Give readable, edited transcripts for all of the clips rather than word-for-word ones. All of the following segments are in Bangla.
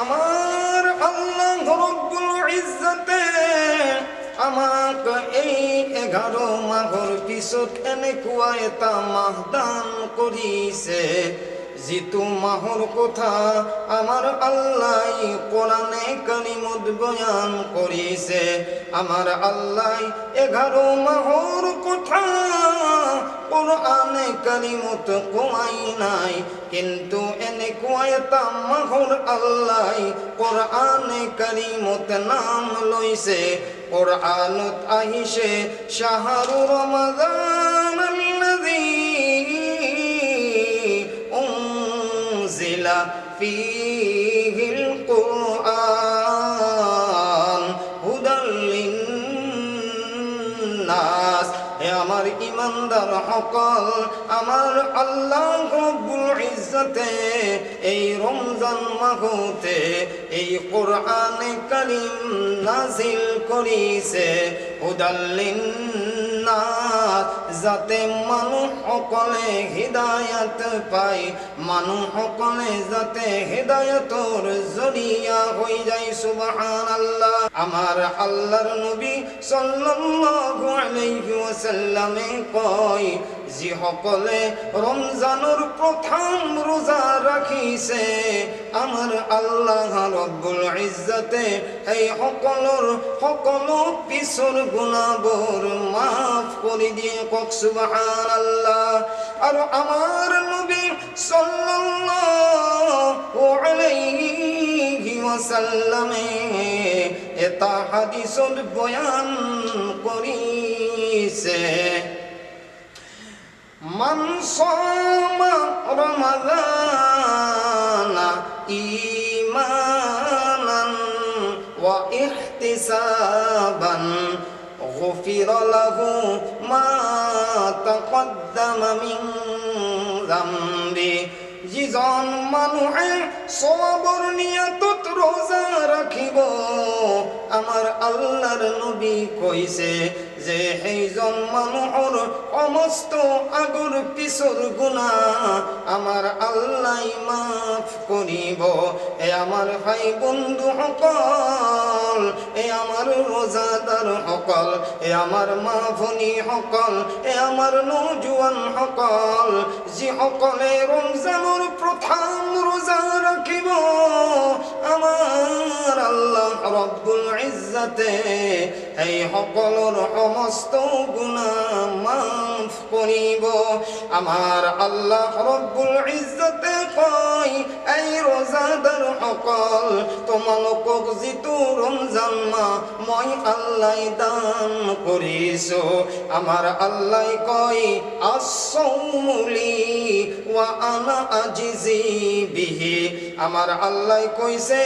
আমার আল্লাহ রব্বুল ইজ্জতে আমাকে এই 11 মাঘর পিছত এনেকুৱা এটা মাহ দান কৰিছে যিটো মাহৰ কথা আমাৰ আল্লাহ কোরআনে কালিমত বয়ান কৰিছে। আমাৰ আল্লাহ 11 মাহৰ কথা কোরআনে কালিমত কোৱাই নাই, কিন্তু এনেকুৱা এটা মাহৰ আল্লাহ কোরআনে কালিমত নাম লৈছে। কোরআনত আহিছে শাহরু রমাদান আল্লাযী উনজিলা ফীহিল কুরআন হুদাল লিন্নাস। হে আমার ইমানদার সকল, আমার আল্লাহ রব্বুল ইজ্জতে এই রমজান মাহতে এই কোরআনে কারীম নাজিল করিছে হুদাল লিন্নাস, যাতে মানুহ সকলে হিদায়াত পায়, মানুহ সকলে যাতে হিদায়াতৰ জৰিয়া হৈ যায়। সুবহানাল্লাহ। আমার আল্লাহর নবী সাল্লাল্লাহু আলাইহি ওয়াসাল্লামে কয়, যিসকলে রমজানের প্রথম রোজা রাখিছে আমার আল্লাহ রব্বুল ইজ্জতে এই সকলো পিছৰ গুনাহবোৰ মাফ কৰি দিয়ে। কক সুবহানাল্লাহ। আৰু আমাৰ নবী সাল্লাল্লাহু আলাইহি ওয়াসাল্লামে এটা হাদিসত বয়ান কৰিছে, মান সামা রমাদানা ঈমানান ওয়া ইহতিসাবান গুফিরা লাহু মা তাকদ্দামা মিন যামবি। যিজন মানুহে সওয়াবৰ নিয়তত রোজা রাখিব, আমার আল্লাহর নবী কইছে যে সেইজন মানুহৰ সমস্ত আগৰ পিছৰ গুনাহ আমার আল্লাহ মাফ করিব। এ আমার ভাই বন্ধু সকল, এ আমার রোজাদার সকল, এ আমার মা ভনী সকল, এ আমার নৌজোয়ান সকল, যিসকলে রমজানৰ প্রথম রোজা রাখিব আমার আল্লাহ রব্বুল ইজ্জতে এই সকলৰ সমস্ত গুনাহ মাফ করিব। আমার আল্লাহ রব্বুল ইজ্জতে কয়, এই রোজাদার সকল, তোমালোকক যিটো রমজান মাহ মই আল্লাহ দান কৰিছো, আমার আল্লাহ কয় আস-সাওমু লি ওয়া আনা আজিজি বিহি। আমার আল্লাহ কইছে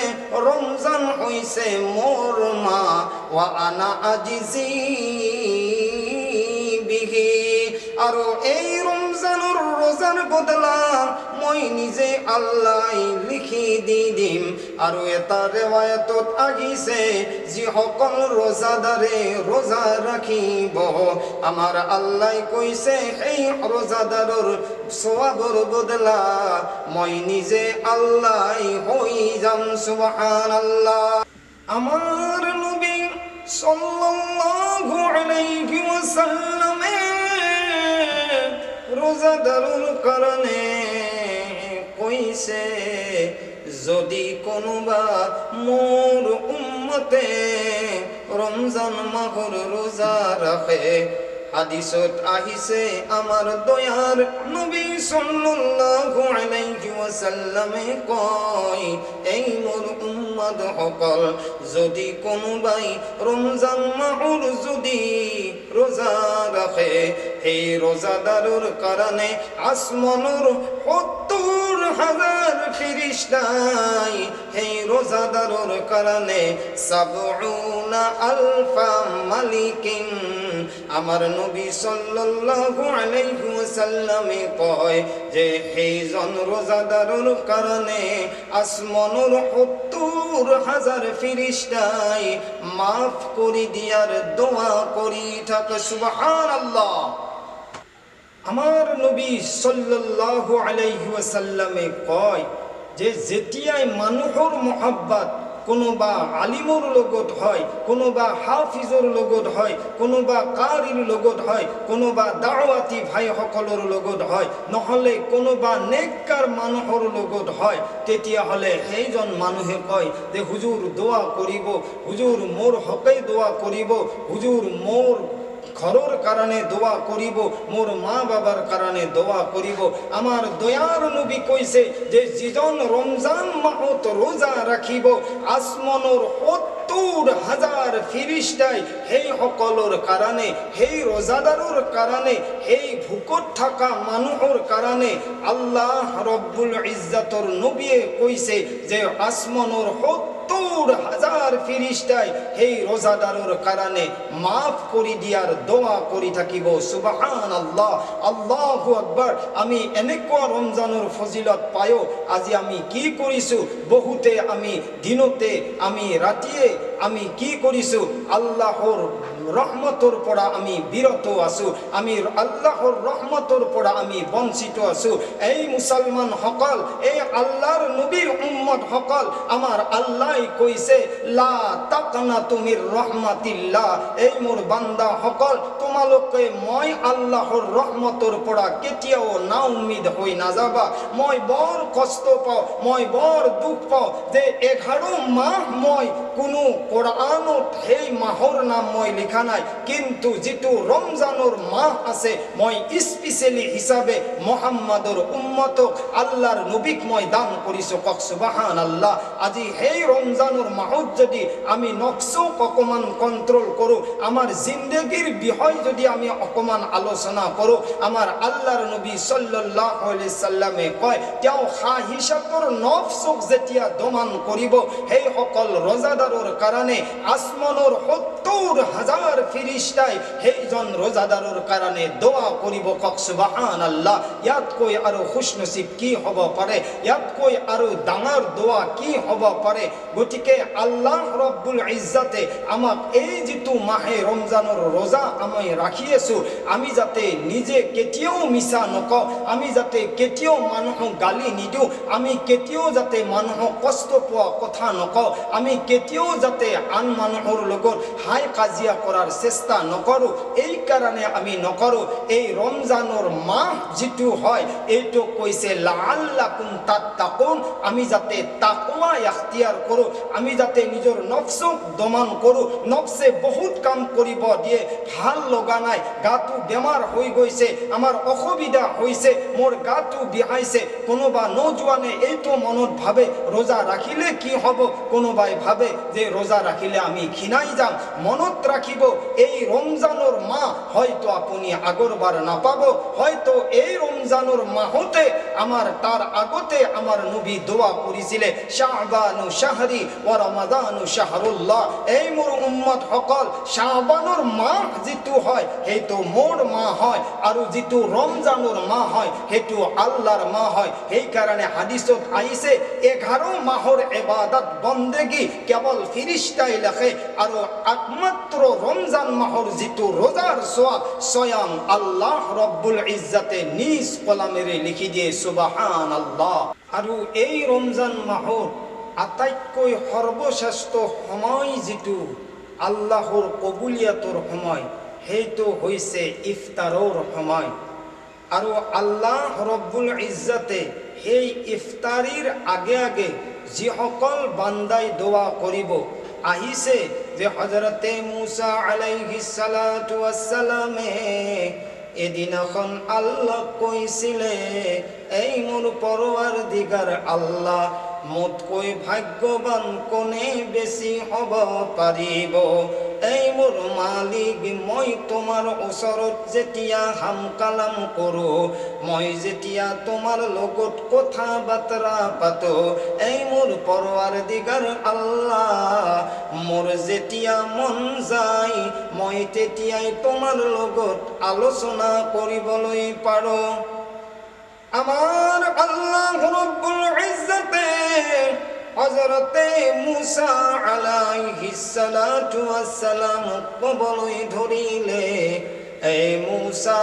রমজান হইছে মোর মা, ওয়া আনা আজিজি বিহি। আৰু এই রমজানৰ রোজার বদলা মই নিজে আল্লাহ লিখি দি দিম। আৰু এটা ৰেৱায়তত আহিছে, যিসকল রোজাদারে রোজা রাখিব আমার আল্লাহ কইছে সেই রোজাদাৰৰ সওয়াবৰ বদলা মই নিজে আল্লাহ হই যাম। সুবহানাল্লাহ। আমার নবী সাল্লাল্লাহু আলাইহি ওয়াসাল্লামে রোজাদারের কারণে কইছে, যদি কোনোবা মোর উম্মতে রমজান মাহর রোজা রাখে, হাদিসত আহিছে আমার দয়ার নবী সাল্লাল্লাহু আলাইহি ওয়াসাল্লামে কয়, এই মোর উম্মত সকল, যদি কোনোবাই রমজান মাহর যদি রোজা রাখে, এই রোজাদারের কারণে আসমানের 70,000 ফেরেশতাই এই রোজাদারের কারণে 70,000 মালিকিন। আমার নবী সাল্লাল্লাহু আলাইহি ওয়াসাল্লামে কয় যে এইজন রোজাদারের কারণে আসমানের 70,000 ফেরেশতাই মাফ করে দিয়ার দোয়া করি থাকে। সুবহানাল্লাহ। আমার নবী সাল্লাল্লাহু আলাইহি ওয়াসাল্লামে কয়, যে যেতিয়াই মানুহৰ মহব্বত কোনোবা আলিমৰ লগত হয়, কোনোবা হাফিজৰ লগত হয়, কোনোবা কাৰিৰ লগত হয়, কোনোবা দাৱাতী ভাইসকলৰ লগত হয়, নহ'লে কোনোবা নেককাৰ মানুহৰ লগত হয়, তেতিয়াহ'লে সেইজন মানুহে কয় যে হুজুৰ দোৱা কৰিব, হুজুৰ মোৰ হকে দোৱা কৰিব, হুজুৰ মোৰ ঘৰৰ কাৰণে দোয়া কৰিব, মোৰ মা বাবার কাৰণে দোয়া কৰিব। আমাৰ দয়াৰ নবী কৈছে যে যিজন ৰমজান মাহত ৰোজা ৰাখিব, আসমানৰ ৭০,০০০ ফিৰিষ্টাই সেই সকলৰ কাৰণে, সেই ৰোজাদাৰৰ কাৰণে, সেই ভোকত থকা মানুহৰ কাৰণে আল্লাহ ৰব্বুল ইজ্জতৰ নবীয়ে কৈছে যে আসমানৰ ৭০,০০০ ফিরিস্তাই সেই রোজাদারের কারণে মাফ করে দিয়ার দোয়া করে থাকিব। সুবহানাল্লাহ, আল্লাহু আকবার। আমি এনেকুৱা রমজানের ফজিলত পায়ো আজি আমি কি কৰিছো, বহুতে আমি দিনতে আমি রাতিয়ে আমি কি কৰিছো, আল্লাহর রহমতর পৰা আমি বিরত আছো, আমি আল্লাহর রহমতর পৰা আমি বঞ্চিত আছো। এই মুসলমান সকল, এই আল্লাহর নবীর উম্মত সকল, আমার আল্লাহ কৈছে লা তাকনাতু মির রহমাতিল্লাহ, এই মোর বান্দা সকল তোমালোকে মই আল্লাহর রহমতর পৰা কেতিয়াও না উম্মিদ হই না যাবা। মই বৰ কষ্ট পাওঁ, মই বৰ দুখ পাওঁ যে 11 মাহ মই কোনো কোরআনত সেই মাহৰ নাম মই লিখা নাই, কিন্তু যেটো রমজানৰ মাহ আছে মই স্পেশালি হিসাবে মুহাম্মাদৰ উম্মতক আল্লাহৰ নবীক মই দান কৰিছো। কক সুবহানাল্লাহ। আজি সেই রমজানের মাহত যদি আমি নফসক অকমান কন্ট্রোল করো, আমার জিন্দগির বিষয় যদি আমি অকমান আলোচনা করো, আমার আল্লাহর নবী সাল্লাল্লাহু আলাইহি সাল্লামে কয় তেওঁ খাহিশাতৰ নফসক যেতিয়া দমন কৰিব, সেই সকল রোজাদাৰৰ কাৰণে আসমানৰ ৭০,০০০ ফিরিস্তাই সেইজন রোজাদাৰৰ কাৰণে দোয়া কৰিব। কক সুবহানাল্লাহ। ইয়াতকৈ আৰু খুশনসিব কি হ'ব পাৰে, ইয়াতকৈ আৰু ডাঙৰ দোয়া কি হ'ব পাৰে। গতিকে আল্লাহ রব্বুল ইজ্জতে আমাক এই যেটো মাহে রমজানের রোজা আমি রাখি আছো, আমি যাতে নিজে কেতিয়াও মিছা নকওঁ, আমি যাতে কেতিয়াও মানুহক গালি নিদিওঁ, আমি কেতিয়াও যাতে মানুহক কষ্ট পোৱা কথা নকওঁ, আমি কেতিয়াও যাতে আন মানুহৰ লগত হাই কাজিয়া কৰাৰ চেষ্টা নকৰোঁ। এই কাৰণে আমি নকৰোঁ। এই রমজানের মাহ যেটো হয় এইটো কৈছে লাআল্লাকুম তাত্তাকুন, আমি যাতে তাকওয়া ইখতিয়ার করো, আমি যাতে নিজের নফসক দমন করো। নফসে বহুত কাম কৰিব দিয়ে, ভাল লগা নাই, গাটো বেমাৰ হৈ গৈছে, আমার অসুবিধা হৈছে, মোর গাটো বিহাইছে। কোনোবা নজওয়ানে এইটো মনত ভাবে রোজা রাখিলে কি হব, কোনোবাই ভাবে যে রোজা রাখিলে আমি ক্ষীণাই যাম। মনত রাখিব এই রমজানের মাহ হয়তো আপনি আগরবার নাপাব, হয়তো এই রমজানের মাহতে আমার তার আগতে আমার নবী দোয়া করেছিলে শাবানু শাহরি ওয়া রমাদানু শাহরুল্লাহ। এই মোর উম্মত সকল, শাবানুর মাহ যেটো হয় সেইটো মোর মাহ হয়, আৰু যেটো রমজানুর মাহ হয় সেইটো আল্লাহর মাহ হয়। সেই কারণে হাদিসত আইছে 11 মাহর ইবাদত বন্দেগী কেবল ফিরিস্তাই লেখে, আৰু একমাত্র রমজান মাহর যেটো রোজার সোয়াব স্বয়ং আল্লাহ রব্বুল ইজ্জতে নিজ কলামেরে লিখি দিয়ে। সুবহানাল্লাহ। আৰু এই রমজান মাহৰ আটাইতকৈ সৰ্বশ্ৰেষ্ঠ সময় যেটো আল্লাহৰ কবুলিয়াতৰ সময়, সেইটো হৈছে ইফতাৰৰ সময়। আৰু আল্লাহ রব্বুল ইজ্জতে সেই ইফতারির আগে আগে যিসকল বান্দাই দোয়া কৰিব আহিছে, যে হযরতে মুসা আলাইহিস সালাতু ওয়াস সালামে এদিনাখন আল্লাহ কৈছিলে, এই মোর পরওয়ারদিগার আল্লাহ, মোতকৈ ভাগ্যবান কোনে বেশি হব পাৰিব। এই মোর মালিক, মই তোমার ওচৰত যেতিয়া হাম কালাম কৰো, মই যেতিয়া তোমার লগত কথা বাতৰা পাতো, এই মোর পরওয়ারদিগার আল্লাহ, মোর যেতিয়া মন যায় মই তেতিয়াই তোমার লগত আলোচনা কৰিবলৈ পাৰো। আমার আল্লাহ রব্বুল ইজ্জতে হযরতে মুসা আলাইহিস সালাতু ওয়াস সালাম কবলই ধরিলে, এই মূসা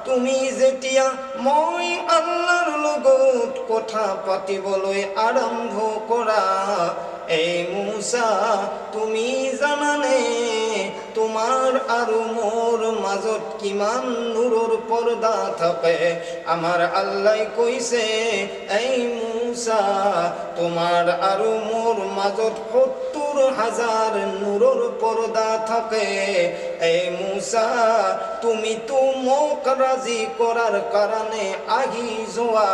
তুমি যেতিয়া মই আল্লাহর লগত কথা পাতিবলৈ আৰম্ভ কৰা এই মূসা তুমি জানানে তোমার আর মোর মাজত কিমান নূৰৰ পর্দা থাকে আমার আল্লাহ কইছে এই মূসা তোমার আর মোর মাজত ৭০,০০০ নূৰৰ পর্দা থাকে এই মূসা তুমি তো মোক রাজি করার কারণে আহি যোৱা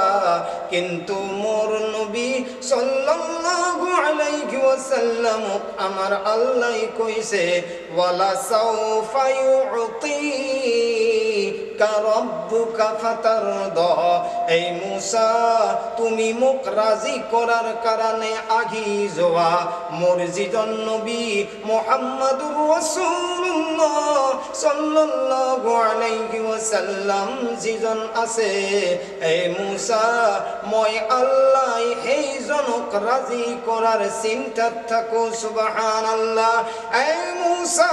কিন্তু মোর নবী সাল্লাল্লাহু আলাইহি ওয়াসাল্লাম আমার আল্লাহ কইছে ওয়ালা সাউফা ইউতিকা রাব্বুকা ফাতারদা এই মূসা তুমি মোক রাজি করার কারণে আহি যোৱা মোর যিজন নবী মুহাম্মাদুর রাসূলুল্লাহ সাল্লাল্লাহু আলাইহি ওয়াসাল্লাম যিজন আছে এই মূসা মই আল্লাহ সেইজনক রাজি করার চিন্তাত থাকো সুবহানাল্লাহ এই মূসা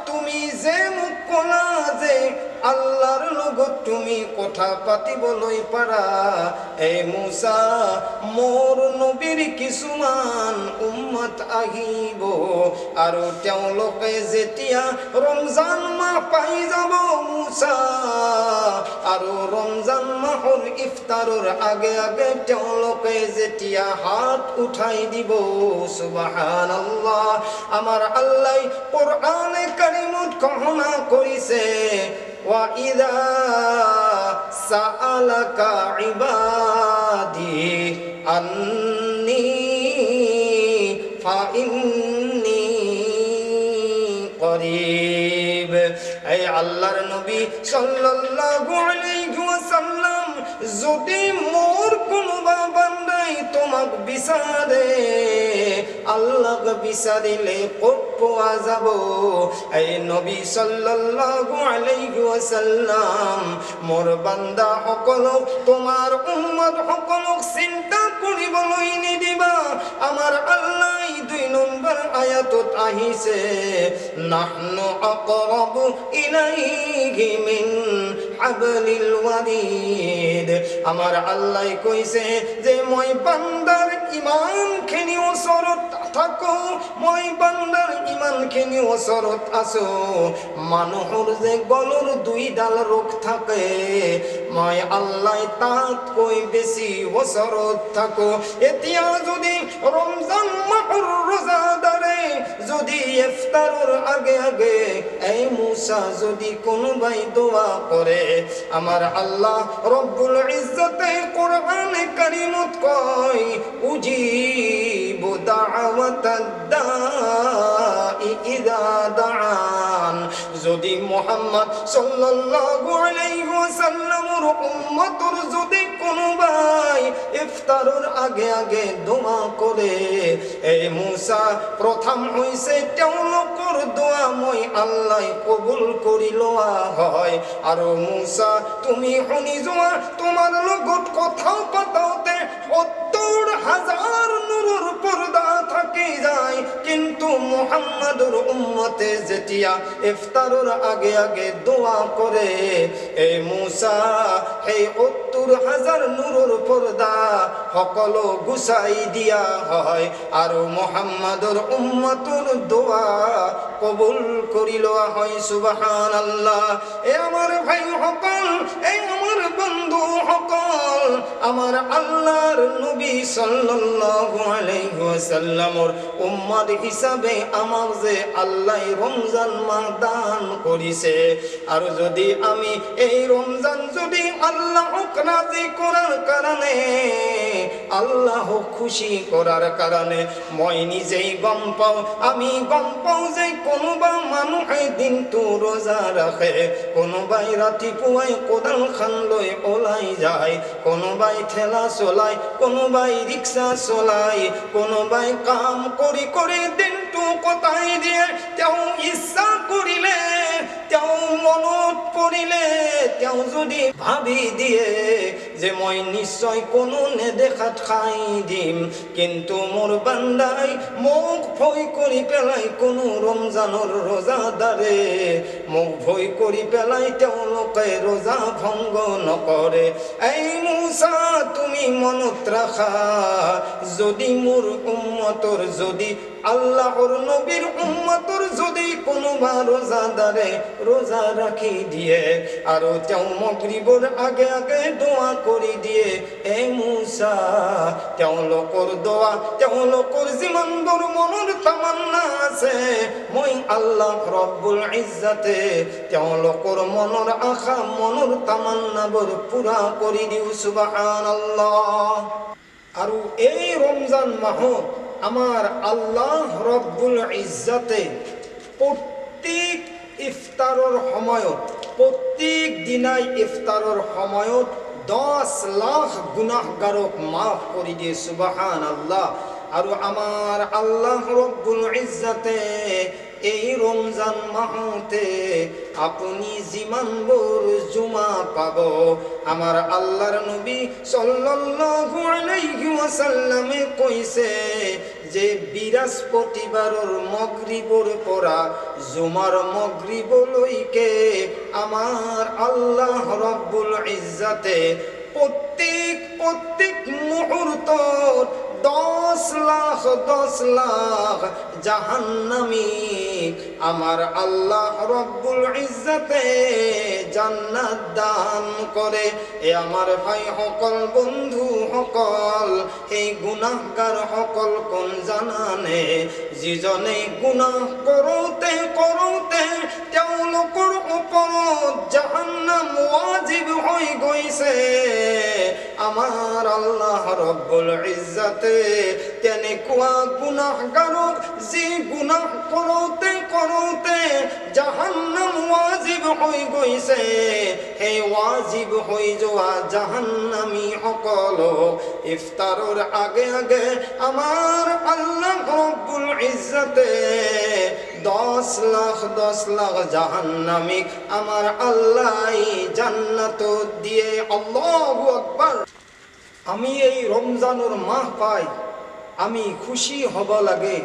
তুমি যে মোক কলা যে আল্লাহর লগত তুমি কথা পাতিবলৈ পাৰা এই মূসা মোর নবীর কিছুমান উম্মত আহিব আৰু তেওঁলোকে যেতিয়া রমজান মাহ পাই যাব মূসা আৰু রমজান মাহৰ ইফতাৰৰ আগে আগে তেওঁলোকে যেতিয়া হাত উঠাই দিব সুবহানাল্লাহ আমার আল্লাহ কোরআনে কারীমত ঘোষণা কৰিছে وَإِذَا سَأَلَكَ عِبَادِي أَنِّي فَإِنِّي قَرِيبٌ এই আল্লাহর নবী সাল্লাল্লাহু আলাইহি ওয়াসাল্লাম যদি মোর কোনোবা বান্দাই তোমাক বিচারে আল্লাহ বিচারিলে কত পাওয়া যাব এই নবী সাল্লাল্লাহু আলাইহি ওয়াসাল্লাম মোর বান্দা সকলক তোমার উম্মত সকলক চিন্তা করিবলৈ নিদিবা আমার আল্লাহ 2 নম্বর আয়াতত আহিছে নাহনু আকরাবু ইলাইহি মিন হাবলিল ওয়ারিদ আমার আল্লাহ কইছে যে মই বান্দার ঈমান খিনি ওচৰত থাকো মই বান্দার ঈমান খিনি ওচৰত আছো মানুহৰ যে গলৰ 2 ডাল ৰোগ থাকে মই আল্লাহ তাত কই বেছি ওচৰত থাকো এতিয়া যদি রমজান মাহৰ রোজাদারে যদি ইফতারের আগে আগে এই মূসা যদি কোনোবাই দোয়া করে আমার আল্লাহ রব্বুল ইজ্জতে কোরআনে কারীমত কয় উজিবু দাওয়াতাদ দাঈ ইযা দাআন যদি মুহাম্মদ সাল্লাল্লাহু আলাইহি ওয়াসাল্লামের উম্মতর যদি কোনোবাই ইফতারের আগে আগে দোয়া করে এই মূসা প্রথম হইছে তেওঁলোকৰ দোয়া মই আল্লাহ কবুল কৰি লোৱা হয় আৰু মূসা তুমি শুনি যোৱা তোমাৰ লগত কথা পাতাওতে ৭০,০০০ নূৰৰ পর্দা থাকি যায় কিন্তু মুহাম্মাদুর উম্মতে যেতিয়া ইফতারের আগে আগে দোয়া করে এই মূসা এই ৭০,০০০ নূৰৰ পর্দা সকলো গুছাই দিয়া হয় আৰু মুহাম্মাদুর উম্মতৰ দোয়া কবুল কৰি লোৱা হয় সুবহানাল্লাহ এ আমার ভাই সকল এই আমার বন্ধু সকল আমার আল্লাহর নবী সাল্লাল্লাহু আলাইহি ওয়াসাল্লামর উম্মত হিসাবে আমার যে আল্লাহ রমজান মাহ দান করিছে আর যদি আমি এই রমজান যদি আল্লাহক রাজি করার কারণে আল্লাহ খুশি করার কারণে মই নিজেই গম পাও আমি গম পাও যে কোনোবা মানুহে দিনটো রোজা রাখে কোনোবাই রাতিপুৱাই কোদাল খান লৈ ওলাই যায় কোনোবাই ঠেলা চলায় কোনোবাই রিক্সা চলায় কোনোবাই কাম কৰি দিনটো কটাই দিয়ে তেও ইচ্ছা কৰিলে তেও মনত পৰিলে তেওঁ যদি ভাবি দিয়ে যে মই নিশ্চয় কোনো নেদেখাত খাই দিম, কিন্তু মোৰ বান্দাই মোক ভয় কৰি পেলাই কোনো ৰমজানৰ ৰোজাদাৰে মোক ভয় কৰি পেলাই তেওঁলোকে ৰোজা ভংগ নকৰে। এই মুছা তুমি মনত ৰাখা, যদি মোৰ উম্মতৰ, যদি আল্লাহৰ নবীৰ উম্মতৰ যদি কোনোবা ৰোজাদাৰে ৰোজা ৰাখি দিয়ে আৰু তেওঁ মাগৰিবৰ আগে আগে দোৱা কৰি দিয়ে, এই মুছা তেওঁলোকৰ দোৱা, তেওঁলোকৰ যিমানবোৰ মনৰ তামান্না আছে, মই আল্লাহ ৰব্বুল ইজ্জতে তেওঁলোকৰ মনৰ আশা, মনৰ তামান্নাবোৰ পুৰা কৰি দিওঁ। সুবহানাল্লাহ। আৰু এই ৰমজান মাহত আমার আল্লাহ রব্বুল ইজ্জতে প্রত্যেক ইফতারের সময়ত, প্রত্যেক দিনাই ইফতারের সময়ত 10 লাখ গুনাহগারক মাফ করে দিয়ে। সুবহানাল্লাহ। আর আমার আল্লাহ রব্বুল ইজ্জতে এই রমজান মাহতে আপনি যিমানবোৰ জুমা পাব, আমার আল্লাহর নবী সাল্লাল্লাহু আলাইহি ওয়াসাল্লামে কইছে যে বৃহস্পতিবাৰৰ মগরিবৰ পৰা জুমাৰ মগরিবলৈকে আমার আল্লাহ রব্বুল ইজ্জতে প্রত্যেক মুহূর্তত 10 লাখ জাহান্নামী আমার আল্লাহ রব্বুল ইজ্জতে জান্নাত দান করে। এ আমার ভাই সকল, বন্ধু সকল, এই গুনাহগার সকল কোন জানানে, যিজনে গুনাহ কৰোতে তেওঁলোকৰ ওপৰত জাহান্নাম ওয়াজিব হৈ গৈছে, আমার আল্লাহ রব্বুল ইজ্জতে তেনেকুৱা গুনাহগারক যি গুনাহ কৰোতে জাহান্নাম ওয়াজিব হৈ গৈছে, সেই ওয়াজিব হৈ যোৱা জাহান্নামী সকলক ইফতাৰৰ আগে আগে আমার আল্লাহ রব্বুল ইজ্জতে 10 লাখ জাহান্নামিক আমার আল্লাহ জান্নাত দিয়ে। আল্লাহু আকবার। আমি এই রমজানের মাহ পাই, আমি খুশি হব লাগে।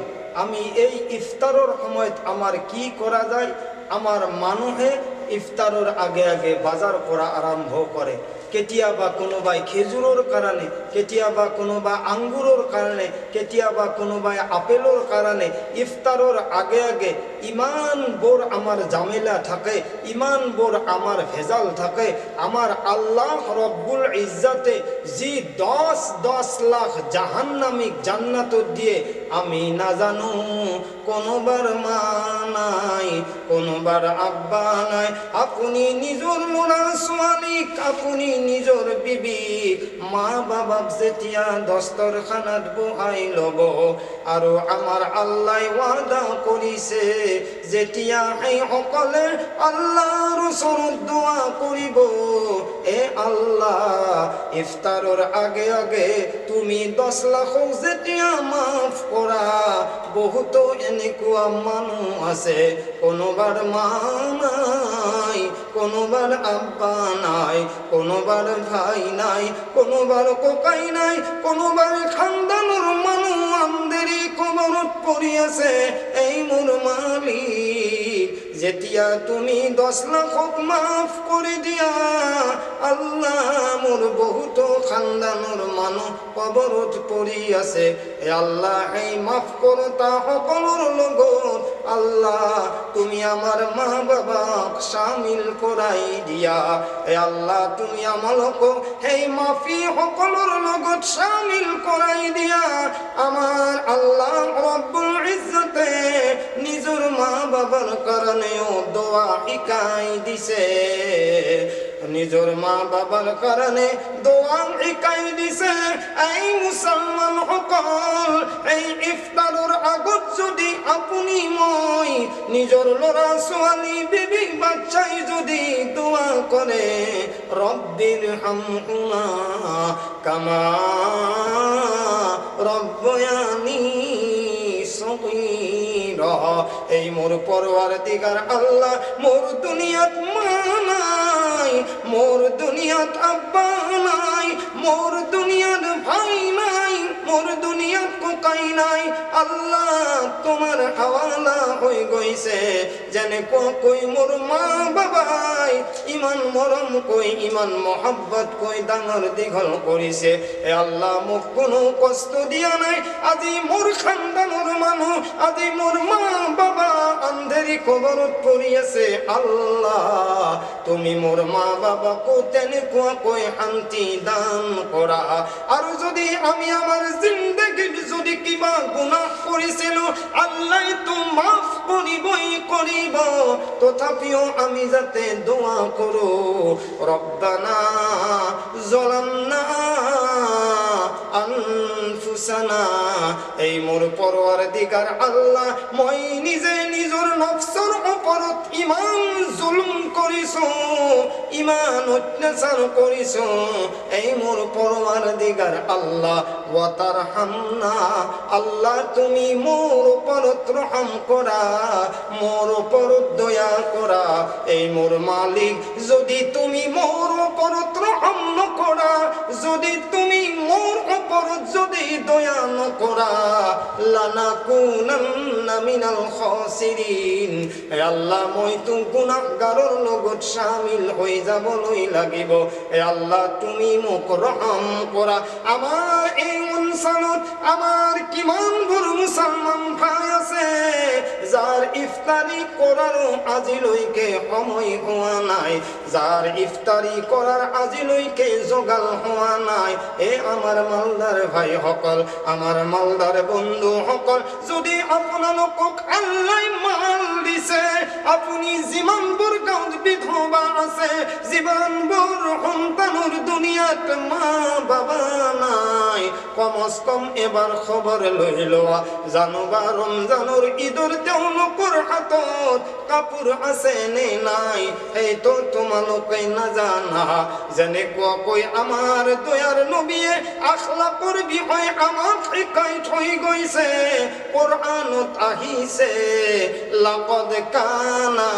আমি এই ইফতারের সময়ত আমার কি করা যায়, আমার মানুহে ইফতারের আগে আগে বাজার করা আরম্ভ করে। কেতিয়াবা কোনোবাই খেজুৰৰ কাৰণে, কেতিয়াবা কোনোবা আঙ্গুৰৰ কাৰণে, কেতিয়াবা কোনোবাই আপেলৰ কাৰণে ইফতাৰৰ আগে আগে ইমানবোৰ আমাৰ জামেলা থাকে, ইমানবোৰ আমাৰ ভেজাল থাকে। আমাৰ আল্লাহ ৰব্বুল ইজ্জতে যি 10 লাখ জাহান্নামিক জান্নাতত দিয়ে আমি নাজানো। কোনোবাৰ মা নাই, কোনোবাৰ আব্বা নাই, আপুনি নিজৰ ল'ৰা ছোৱালীক, আপুনি নিজৰ বিবি মা বাবাক যেতিয়া দস্তৰখানাত বহাই ল'ব, আৰু আমাৰ আল্লাহ ওয়াদা কৰিছে যেতিয়া সেইসকলে আল্লাহৰ ওচৰত দোৱা কৰিব, এ আল্লাহ ইফতাৰৰ আগে আগে তুমি 10 লাখক যেতিয়া মাফ কৰা। বহুতো এনেকুৱা মানুহ আছে, কোনোবাৰ মা নাই, কোনোবাৰ আব্বা নাই, কোনোবাৰ ভাই নাই, কোনোবাৰ ককাই নাই, কোনোবাৰ খানদানৰ মানুহ আন্দেৰি কবৰত পৰি আছে। এই মোৰ মালিক, যেতিয়া তুমি 10 লাখক মাফ কৰি দিয়া, আল্লাহ মোৰ বহুতো খানদানৰ মানুহ কবৰত পৰি আছে, এ আল্লাহ এই মাফ কৰোতা সকলৰ লগত আল্লাহ তুমি আমার মা বাবাক শামিল করাই দিয়া। এ আল্লাহ তুমি আমালক সেই মাফি সকলৰ লগত শামিল করাই দিয়া। আমার আল্লাহ রব্বুল ইজ্জতে নিজর মা বাবার কারণেও দোয়া শিকাই দিছে, নিজর মা বাবার কারণে দোয়া শিকাই দিছে। এই মুসলমান সকল, এই ইফতারের আগত যদি আপনি মই নিজর লৰা ছোৱালী বিবি বাচ্চাই যদি দোয়া করে, রব্বির হামহুমা কামা রব্বায়ানি সগীরা, এই মোর পরওয়ারদিগার আল্লাহ মোর দুনিয়াত মোর দুনিয়াত আব্বা নাই, মোর দুনিয়ার ভাই নাই, মোর দুনিয়াত কোকাই নাই। আল্লাহ তোমার হাওয়ালা হয়ে গইছে, জানে কই মোর মা বাবাই ইমান মরম কই ইমান মোহাব্বত কই ডাঙর দীঘল করিছে। এ আল্লাহ মোক কোনো কষ্ট দিয়া নাই, আজি মোর খানদানোর মানুষ, আজি মোর মা বাবা আন্ধেরি কবরত পড়িয়েছে। আল্লাহ তুমি মোর মা বাবা কো তেনেকুৱা কই শান্তি দান কৰা। আৰু যদি আমি আমার জিন্দগিত যদি কিবা গুনাহ কৰিছিলো, আল্লাহ তো মাফ করিবই করিব। তথাপিও আমি যাতে দোয়া করো, রব্বানা যালামনা আনফুসানা, এই মোর পরওয়ারদিগার আল্লাহ মই নিজে নিজর নফসর ওপৰত ইমান জুলুম কৰিছো, ইমান অত্যাচার কৰিছো। এই মোর পরওয়ারদিগার আল্লাহ ওয়াতারহামনা, আল্লাহ তুমি মোর ওপৰত রহম করা, মোর ওপৰত দয়া করা। এই মোর মালিক যদি তুমি মোর ওপৰত রহম নকরা, যদি তুমি মোর ওপৰত যদি দয়া নকরা, লানাকুনান্না মিনাল খাসিরিন, হে আল্লাহ মই তো গুনাহগাৰৰ লগত শামিল হৈ যাবলৈ লাগিব। হে আল্লাহ তুমি মোক রহম করা। আমার এই অঞ্চলত আমার কিমান বড় মুসলমান ভাই আছে যার ইফতারি করারও আজিলৈকে সময় হওয়া নাই, যার ইফতারি করার আজিলৈকে জোগাল হওয়া নাই। এ আমার মালদার ভাই সকল, আমার মালদার বন্ধু সকল, যদি আপোনালোকক আল্লাহ মাল দিছে, আপুনি যিমানবোৰ গাঁৱত বিধৱা আছে, যিমানবোৰ সন্তানৰ দুনিয়াত মা বাবা নাই, কমস কম এবাৰ খবৰ লৈ লোৱা, জানুবা ৰমজানৰ ঈদৰ তেওঁলোকৰ হাতত কাপোৰ আছে নে নাই, সেইটো তোমালোকে নাজানা। যেনেকুৱাকৈ আমাৰ দয়াৰ নবীয়ে আখলাকৰ বিষয়ে আমাক শিকাই থৈ গৈছে, কোৰআনত আহিছে, লাকাদ কানা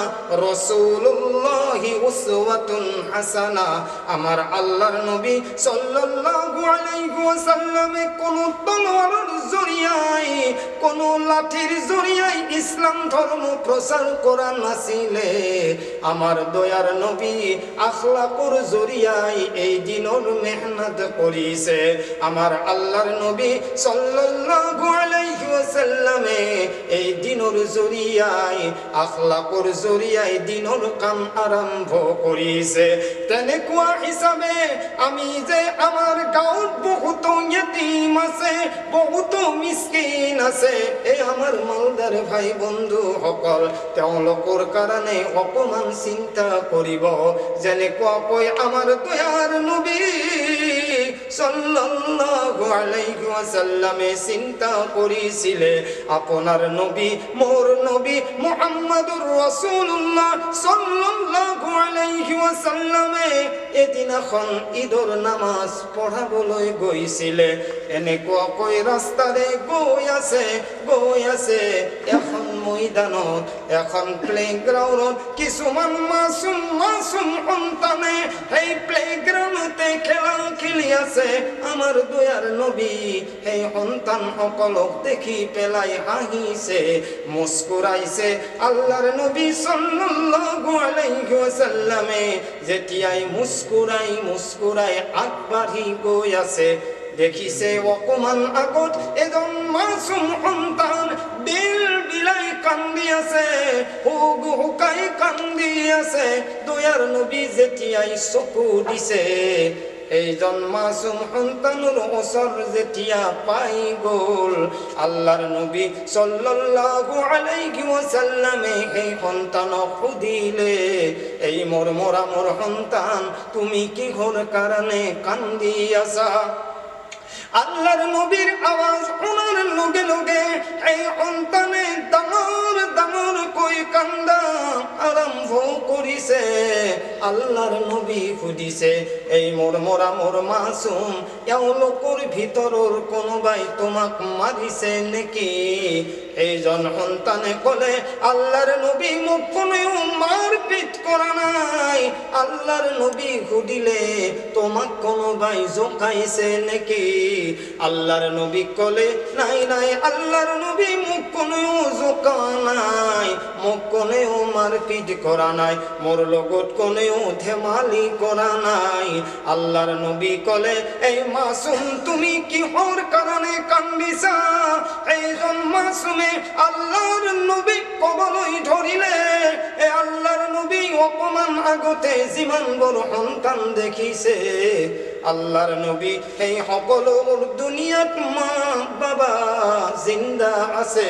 ৰাসূলুল্লাহি উসওয়াতুন হাসানা। আমার আল্লাহর নবী সাল্লাল্লাহু আলাইহি ওয়াসাল্লামে কোন তলোয়ারের জরিয়ায়, কোন লাঠির জরিয়ায় ইসলাম ধর্ম প্রচার করা নাছিলে। আমার দয়ার নবী আখলাকর জরিয়ায় এই দিনের মেহনত করিছে। আমার আল্লাহর নবী সাল্লাল্লাহু আলাইহি ওয়াসাল্লামে এই দিনের জরিয়ায় আখলাকর জরিয়ায় দিনের কাম আরম্ভ করিছে। তেনেকুৱা হিসাবে আমি যে আমার গাঁৱত বহুত ইয়তিম আছে, বহুত মিসকিন আছে, এই আমার মালদার ভাই বন্ধু সকল, তেওঁলোকৰ কাৰণে অকমান চিন্তা কৰিব। যেনেকুৱাকৈ আমাৰ দয়াৰ নবী সাল্লাল্লাহু আলাইহি ওয়াসাল্লামে চিন্তা কৰিছিলে। আপোনাৰ নবী মোৰ নবী মুহাম্মাদুৰ রাসূলুল্লাহ সাল্লাল্লাহু আলাইহি ওয়াসাল্লামে এদিনাখন ঈদৰ নামাজ পঢ়াবলৈ গৈছিলে। এনেকুৱাকৈ ৰাস্তাৰে গৈ আছে এখন ময়দানত, এখন প্লেগ্ৰাউণ্ডত কিছুমান মাসুম সন্তানে সেই প্লেগ্ৰাউণ্ডতে খেলা খেলি আছে। আমাৰ দয়াৰ নবী সেই সন্তান সকলক দেখি পেলাই হাঁহিছে, মুস্কুৰাইছে। আল্লাহৰ নবী সাল্লাল্লাহু আলাইহি ওয়াসাল্লামে যেতিয়াই মুস্কুৰাই আগবাঢ়ি গৈ আছে, দেখিছে অকমান আগত এজন মাসুম সন্তান বিলাই কান্দি আছে, হুকাই কান্দি আছে। দয়াৰ নবী যেতিয়াই চকু দিছে, এইজন মাসুম সন্তানৰ ওচৰ যেতিয়া পাই গ'ল, আল্লাহৰ নবী সাল্লাল্লাহু আলাইহি ওয়াসাল্লামে সেই সন্তানক সুধিলে, এই মোৰ সন্তান তুমি কিহৰ কাৰণে কান্দি আছা? আল্লাহর নবীর আওয়াজ শোনার লগে লগে এই সন্তানে ডাঙর কই কান্দা আরম্ভ করিছে। আল্লাহর নবী সুধিছে, এই মোর মাসুম, এওঁলোকৰ ভিতৰৰ কোনোবাই তোমাক মাৰিছে নেকি? এইজন সন্তানে কলে আল্লাহর নবী মোক কোনেও মারপিট করা নাই। আল্লাহর নবী ঘুরিলে তোমাক কোনো ভাই জোকাইছে নাকি? আল্লাহর নবী কলে নাই নাই, আল্লাহর নবী মোক কোনেও জোকা নাই, মোক কোনেও মারপিট করা নাই, মোর লগত কোনেও ধেমালি করা নাই। আল্লাহর নবী কলে এই মাসুম তুমি কিহর কারণে কান্দিছা? এইজন মাসুমে আল্লাহর নবী কবলই ধরিলে এ আল্লাহর নবী অপমান আগতে যিমান বড় সন্তান দেখিছে আল্লাহর নবী এই সকলোর দুনিয়াত মা বাবা জিন্দা আছে।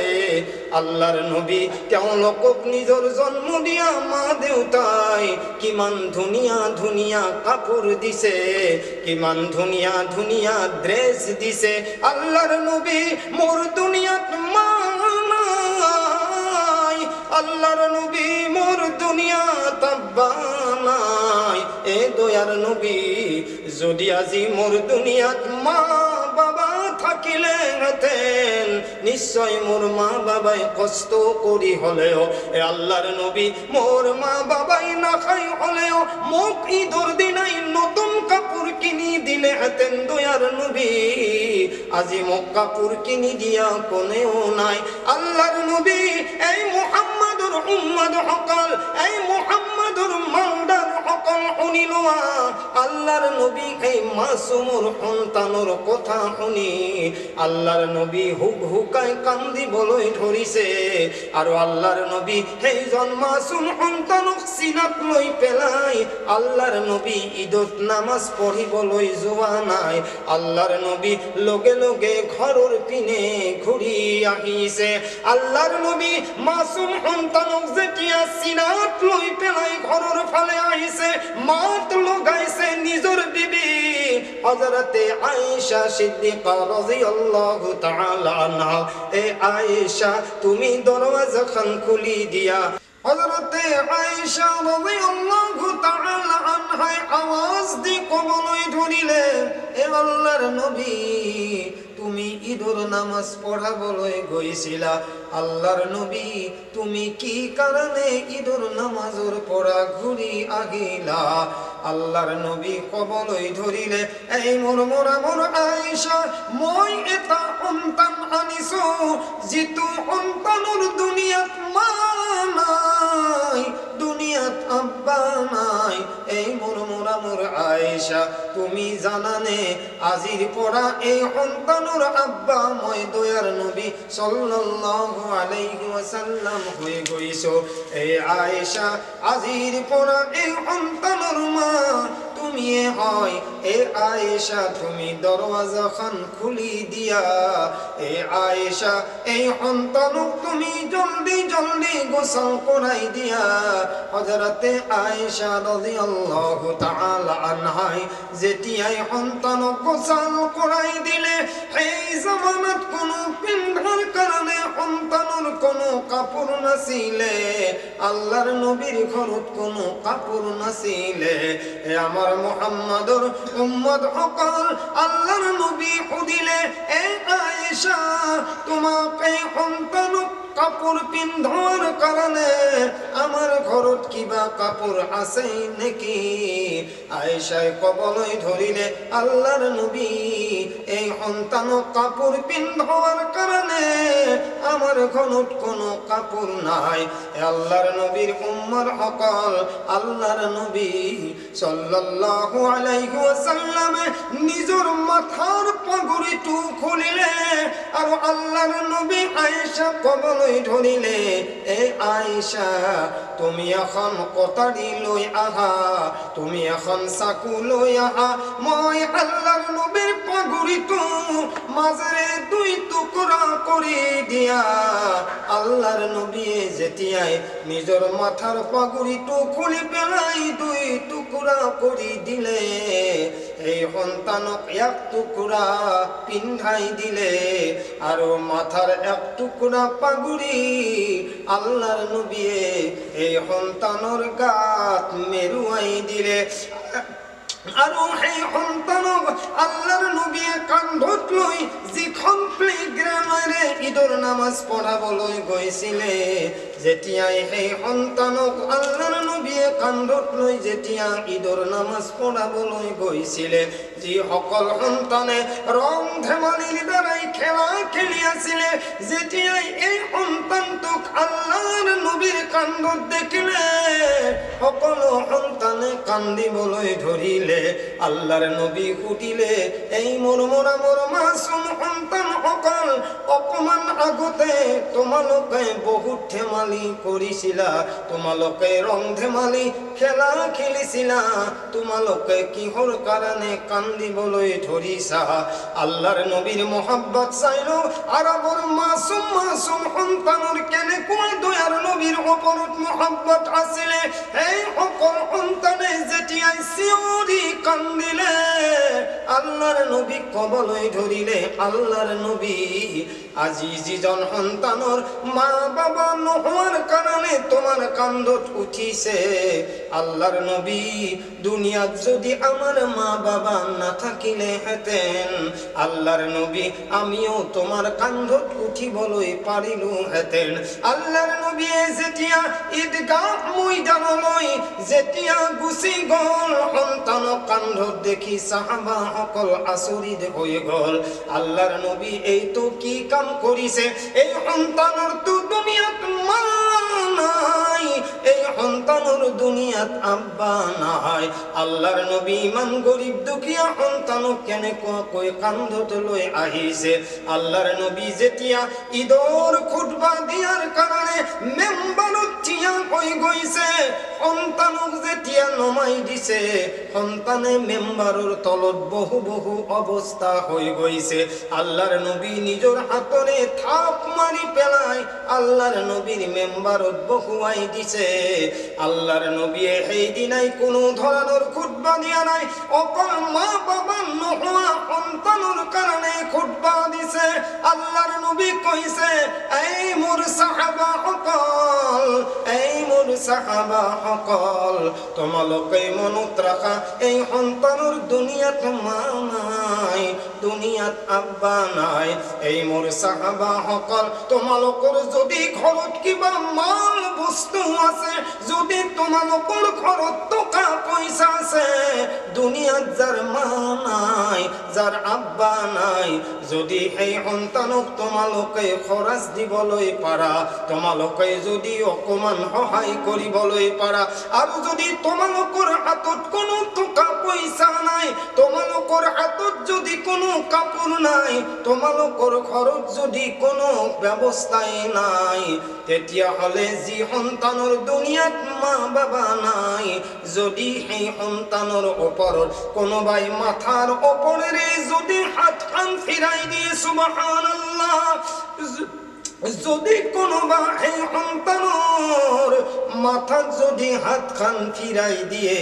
আল্লাহর নবী তেওঁলোকক নিজৰ জন্ম দিয়া মা দেউতাই কিমান ধুনীয়া ধুনীয়া কাপোৰ দিছে, কিমান ধুনীয়া ধুনীয়া ড্ৰেছ দিছে। আল্লাহর নবী মোর দুনিয়াত মা নাই, আল্লাহর নবী মোর দুনিয়াত আব্বা নাই। এ দয়ার নবী যদি আজি মোর দুনিয়াত মা বাবা থাকিলে হেতেন নিশ্চয় মোর মা বাবাই কষ্ট করি হলেও এ আল্লাহর নবী মোর মা বাবাই না খাই হলেও মোক ঈদর দিনাই নতুন কাপড় কিনি দিলে হেতেন। দয়ার নবী আজি মোক কাপড় কিনি দিয়া কোনেও নাই। আল্লাহর নবী এই মুহাম্মাদুর উম্মত হকল, এই মুহাম্মাদুর মালদার হকল শুনিলোয়া। আল্লাহর নবী এই মাসুমর সন্তানৰ কথা শুনি আল্লাহর নবী হুক হুকাই কান্দিবলৈ ধৰিছে। আৰু আল্লাহর নবী সেইজন মাসুম সন্তানক চিনাত লৈ পেলাই আল্লাহর নবী ঈদত নামাজ পঢ়িবলৈ যোৱা নাই। আল্লাহর নবী লগে লগে ঘৰৰ পিনে ঘূৰি আহিছে। আল্লাহর নবী মাসুম সন্তানক যেতিয়া চিনাত লৈ পেলাই ঘৰৰ ফালে আহিছে মাত লগাইছে নিজৰ বিবি হযরতে আয়েশা সিদ্দিকা রাদিয়াল্লাহু তাআলা আনহা। এ আয়েশা তুমি দরওয়াজাখান খুলি দিয়া। হযরতে আয়েশা রাদিয়াল্লাহু তাআলা আনহা আওয়াজ দি কবলই ধরিলে এ আল্লাহর নবী তুমি ঈদর নামাজ পড়াবলৈ গৈছিলা। আল্লাহর নবী তুমি কি কারণে ঈদর নামাজর পড়া ঘুরি আহিলা? আল্লাহর নবী কবলই ধরিলে এই মোর আয়েশা মই এটা সন্তান আনিছো যিটো সন্তানৰ দুনিয়াত মা নাই, দুনিয়াত আব্বা নাই। এই মোর আয়েশা তুমি জানানে আজির পড়া এই সন্তানৰ আব্বা মই দয়ার নবী সাল্লাল্লাহু আলাইহি ওয়াসাল্লাম হয়ে গৈছো। এই আয়েশা আজির পড়া এই সন্তানৰ মা তুমি হয়। এ আয়েশা তুমি দরওয়াজাখান খুলি দিয়া। এ আয়েশা এই সন্তানক তুমি জলদি জলদি গোসল করাই দিয়া। হযরতে আয়েশা রাদিয়াল্লাহু তাআলা আনহা যেতিয়াই সন্তানক গোসল করাই দিলে এই জামানাত কোনো পিন্ধার কারণে সন্তানৰ কোনো কাপড় নাছিলে। আল্লাহর নবীর ঘৰত কোনো কাপড় নাছিলে। এ আমার মুহাম্মাদুর উম্মত হকল আল্লাহর নবী সুধিলে এ আয়েশা তোমাক এই সন্তানক কাপড় পিন্ধার কারণে আমার ঘৰত কিবা কাপড় আছে নেকি? আয়েশায় কবলই ধরিলে আল্লাহর নবী এই সন্তানক কাপড় পিন্ধার কারণে আমার ঘৰত কোনো কাপড় নাই। আল্লাহর নবীর উম্মত হকল আল্লাহর নবী সাল্লাল্লাহু আলাইহি ওয়াসাল্লাম নিজর মাথার পাগড়িটো খুলিলে আৰু আল্লাহর নবী আয়েশা কবলই ধরিলে এ আয়েশা তুমি এখন কটারি লৈ আহা, তুমি এখন চাকু লৈ আহা। মই আল্লাহর নবীর পাগড়িটো মাজেৰে দুই টুকুৰা কৰি দিয়া। আল্লাহর নবী যেতিয়াই নিজৰ মাথার পাগড়িটো খুলি পেলাই দুই টুকুৰা কৰি দিলে এই সন্তানক এক টুকুৰা পিন্ধাই দিলে আৰু মাথার এক টুকুৰা পাগুড়ি আল্লাহর নবী এই সন্তানৰ গাত মেৰুৱাই দিলে। আৰু সেই সন্তানক আল্লাহর নবী কান্ধত লৈ যিখন প্লেগ্ৰামেৰে ঈদর নামাজ পড়াবলৈ গৈছিলে যেতিয়াই সেই সন্তানক আল্লাহৰ নবীয়ে কান্ধত লৈ যেতিয়া ঈদৰ নামাজ পঢ়াবলৈ গৈছিলে যিসকল সন্তানে ৰং ধেমালিৰ দ্বাৰাই খেলা খেলি আছিলে যেতিয়াই এই সন্তানটোক আল্লাহৰ নবীৰ কান্ধত দেখিলে সকলো সন্তানে কান্দিবলৈ ধৰিলে আল্লাহৰ নবী সুধিলে এই মোৰ মাসুম সন্তানসকল অকমান আগতে তোমালোকে বহুত ধেমালি কৰিছিলা তোমালোকে ৰং ধেমালি খেলা খেলিছিলা তোমালোকে কিহৰ কাৰণে কান্দিবলৈ ধৰিছা আল্লাহৰ নবীৰ মহব্বত চাইলো আৰবৰ মাসুম সন্তানৰ কেনেকুৱা দয়াৰ নবীৰ ওপৰত মহব্বত আছিল এই সকল সন্তানে যেতিয়া চিঞৰি কান্দিলে আল্লাহৰ নবী কবলৈ ধৰিলে আল্লাহৰ নবী আজি যিজন সন্তানৰ মা বাবা নোহোৱাৰ কাৰণে তোমাৰ কান্ধত উঠিছে আল্লাহৰ নবী দুনিয়াত যদি আমাৰ মা বাবা নাথাকিলে হেতেন আল্লাহর নবী আমিও তোমার কান্ধত উঠিবলৈ পাৰিলো হেতেন আল্লাহর নবী যেতিয়া ঈদগাহ ময়দানলৈ যেতিয়া গুচি গল সন্তানক কান্ধত দেখি সাহাবা সকল আচৰিত হৈ গল আল্লাহর নবী এইটো কি কাম কৰিছে এই সন্তানৰ তো দুনিয়াত মা নাই এই সন্তানৰ দুনিয়াত আব্বা নাই আল্লাহর নবী ইমান গরিব দুখীয়া সন্তানক কেনেকৈ কান্ধত লৈ আহিছে আল্লাহর নবী যেতিয়া ঈদৰ খুতবা দিয়াৰ কাৰণে মেম্বাৰত থিয় হৈ গৈছে সন্তানক যেতিয়া নমাই দিছে সন্তানে মেম্বাৰৰ তলত বহু অৱস্থা হৈ গৈছে আল্লাহর নবী নিজৰ হাতৰে থাপ মাৰি পেলাই আল্লাহর নবীৰ মেম্বাৰত বহুৱাই দিছে আল্লাহর নবীয়ে সেই দিনাই কোনো ধৰণৰ খুতবা দিয়া নাই অকল মা বাবা নোহোৱা সন্তানৰ কাৰণে খুতবা দিছে আল্লাহর নবী কৈছে এই মোৰ সাহাবাসকল তোমালোকে মনত ৰাখা এই সন্তানৰ দুনিয়াত মা নাই দুনিয়াত আব্বা নাই এই মোৰ সাহাবাসকল তোমালোকৰ যদি ঘৰত কিবা মাল বস্তু আছে যদি তোমালোকৰ ঘৰত টকা পইচা আছে দুনিয়াত যাৰ মা নাই যাৰ আব্বা নাই যদি সেই সন্তানক তোমালোকে খৰচ দিবলৈ পাৰা তোমালোকে যদি অকমান সহায় কৰিবলৈ পাৰা আৰু যদি তোমালোকৰ হাতত কোনো টকা পইচা নাই তোমালোকৰ হাতত যদি কোনো কাপোৰ নাই তোমালোকৰ ঘৰত যদি কোনো ব্যৱস্থাই নাই তেতিয়া হলে যি সন্তানৰ দুনিয়াত মা বাবা নাই যদি সেই সন্তানৰ ওপৰত কোনোবাই মাথাৰ ওপৰেৰে যদি হাতখন ফিৰাই দিয়ে সুবহানাল্লাহ যদি কোনোবা এই সন্তানৰ মাথাত যদি হাতখন ফিৰাই দিয়ে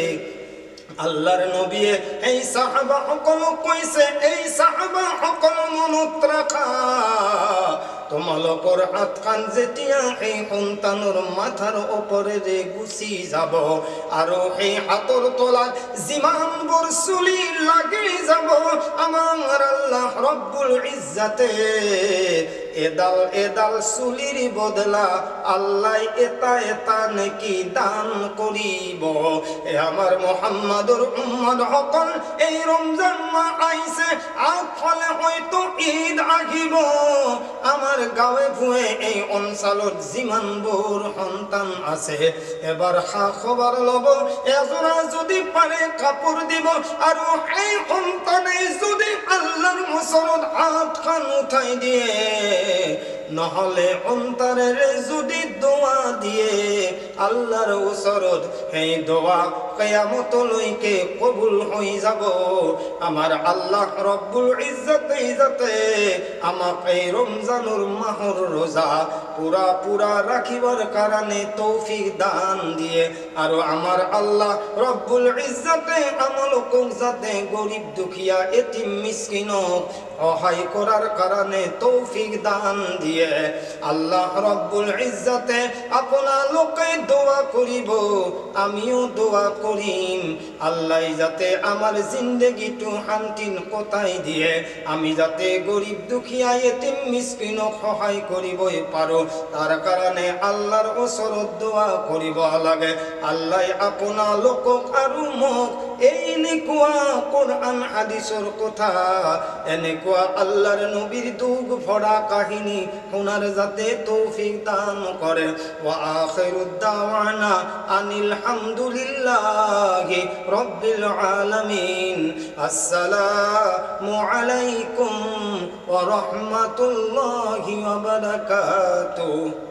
আল্লাহর নবী এই সাহাবা সকল কইছে এই সাহাবা সকল মনত রাখা তোমালোকৰ হাতখন যেতিয়া এই সন্তানৰ মাথাৰ ওপৰেৰে গুচি যাব আৰু এই হাতৰ তলাত যিমানবোৰ চুলি লাগি যাব আমাৰ আল্লাহ ৰব্বুল ইজ্জতে এডাল চুলিৰ বদলা আল্লাহ এটা নেকি দান কৰিব আমাৰ মুহাম্মাদৰ উম্মত সকল এই রমজান মাহ আইছে আগফালে হয়তো ঈদ আহিব আমাৰ গাঁৱে ভূঞে এই অঞ্চলত যিমানবোৰ সন্তান আছে এবাৰ খবৰ ল'ব এজৰা যদি পাৰে কাপোৰ দিব আৰু এই সন্তানে যদি আল্লাহৰ ওচৰত হাতখন উঠাই দিয়ে নহলে অন্তরেৰে যদি দোয়া দিয়ে আল্লাহর ওচৰত সেই দোয়া কিয়ামতলৈকে কবুল হৈ যাব আমাৰ আল্লাহ রব্বুল ইজ্জতে যাতে আমাক এই রমজানুর মাহৰ রোজা পুরা রাখিবার কারণে তৌফিক দান দিয়ে আৰু আমাৰ আল্লাহ রব্বুল ইজ্জতে আমলকক যাতে গরিব দুখিয়া এতিম মিসকিনক সহায় করার কারণে তৌফিক দান দিয়ে আল্লাহ রব্বুল ইজ্জতে আপোনালোকে দোয়া করিব আমিও দোয়া করিম আল্লাহ যাতে আমার জিন্দেগিটু শান্তিন কোথায় দিয়ে আমি যাতে গরিব দুখিয়া এতিম মিসকিনক সহায় করিবই পারো তার কারণে আল্লাহর ওসরত দোয়া করিব লাগে। আল্লাহ আপনা লোকক আৰু মোক এনেকুৱা কোরআন হাদিসর কথা এনেকুৱা আল্লাহর নবীর দুঃখ ভরা কাহিনী শোনার যাতে তৌফিক দান করে। ওয়া আখিরুদ দাওয়ানা আনিল হামদুলিল্লাহি রাব্বিল আলামিন। আসসালামু আলাইকুম ওয়া রাহমাতুল্লাহি ওয়া বারাকাতুহু।